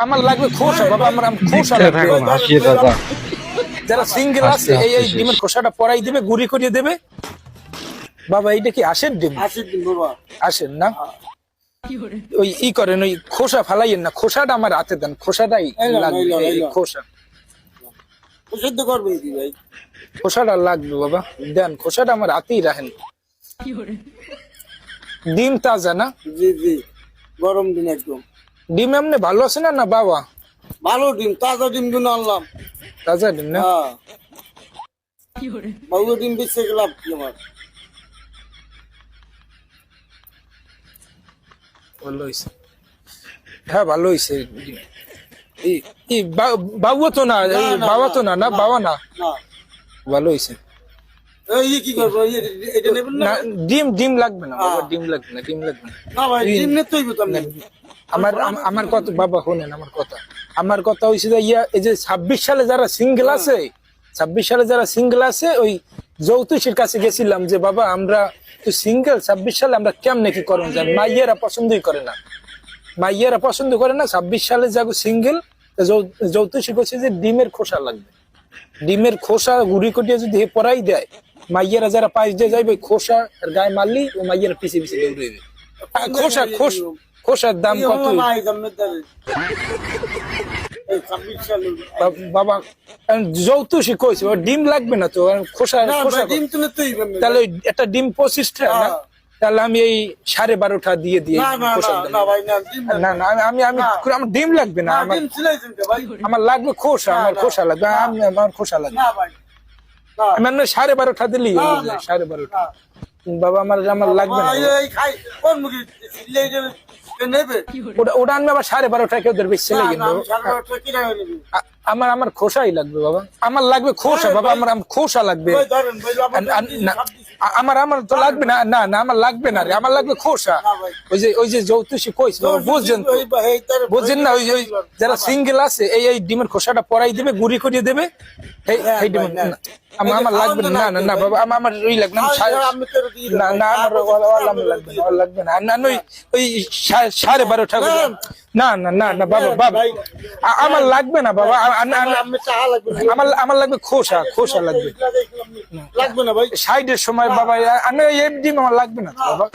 আমার লাগবে খোসা বাবা, আমার খোসা লাগবে। যারা সিঙ্গেল আছে এই ডিমের খোসাটা পরাই দিবে, গুঁড়ি করিয়ে দেবে বাবা। এইটা কি আসেন ডিম? আসেন না, ওই ই করেন, ওই খোসা ফালাইয়েন না, খোসাটা আমার হাতে দেন, খোসাটাই লাগবে। খোসা খোসাটা লাগবে বাবা, দেন খোসাটা আমার হাতেই রাখেন। ডিম তাজা না? জি জি, গরম দিন একদম। ডিম এমনি ভালো আছে না? না বাবা ভালো ডিম, তাজা ডিম কিনে আনলাম। তাজা ডিম না? ভালো ডিম বেঁচে গেলাম কি আমার। ভালো হয়েছে, হ্যাঁ ভালো হয়েছে। বাবু তো না, বাবা তো না, না বাবা না, ভালো হয়েছে। কি করবো, এটা নেবেন না? ডিম ডিম লাগবে না বাবা, ডিম লাগবে না, ডিম লাগবে না। না ভাই, ডিম নিতে হইবে তো। আমার আমার কথা বাবা শোনেন, আমার কথা হয়েছে যে এই যে 26 সালে যারা সিঙ্গেল আছে, 26 সালে যারা সিঙ্গেল আছে, ওই জ্যোতিষীর কাছে গেছিলাম যে বাবা আমরা তো সিঙ্গেল, 26 সালে আমরা কেমনে কি করুন জান, মাইয়েরা পছন্দই করে না, মাইয়েরা পছন্দ করে না 26 সালে যাগো সিঙ্গেল। জ্যোতিষী করছে যে ডিমের খোসা লাগবে, ডিমের খোসা গুড়ি কটিয়ে যদি পরাই দেয়, মাইয়েরা যারা পাশ দিয়ে যাইবে খোসা আর গায়ে মারলি ও মাইয়েরা পিছিয়ে পিছিয়ে দৌড়ে খোসা খোসার দাম কত বাবা? যৌতুষী কইছে ডিম লাগবে না তো, খোসা খোসা তাহলে একটা ডিম 25 টাকা না, তাহলে আমি এই 12.5 দিয়ে দিয়ে না না, আমি আমি আমার ডিম লাগবে না, আমার লাগবে খোসা, আমার খোসা লাগবে, আমার খোসা লাগবে। আমার 12.5 দিলেই 12.5 বাবা, আমার আমার লাগবে না। ওটা আমি আবার 12.5 ওদের বেশি লাগে আমার আমার খোসাই লাগবে বাবা, আমার লাগবে খোসা বাবা, আমার খোসা লাগবে। আমার আমার তো লাগবে না, না না আমার লাগবে না রে, আমার লাগবে খোসা। ওই যে জ্যোতিষী কইছে বুঝছেন তো, বুঝছেন না? ওই যারা সিঙ্গেল আছে এই ডিমের খোসাটা পরাই দিবে, গুঁড়ি করিয়ে দেবে, এই ডিমের আমার লাগবে না, না না বাবা, আমার ওই লাগবে না, না আমার লাগবে না, না ওই 12.5 না না না না বাবা, বাবা আমার লাগবে না বাবা, আমার লাগবে খোসা, খোসা লাগবে। লাগবে না ভাই, সাইডের সময় বাবা, এই ডিম আমার লাগবে না বাবা।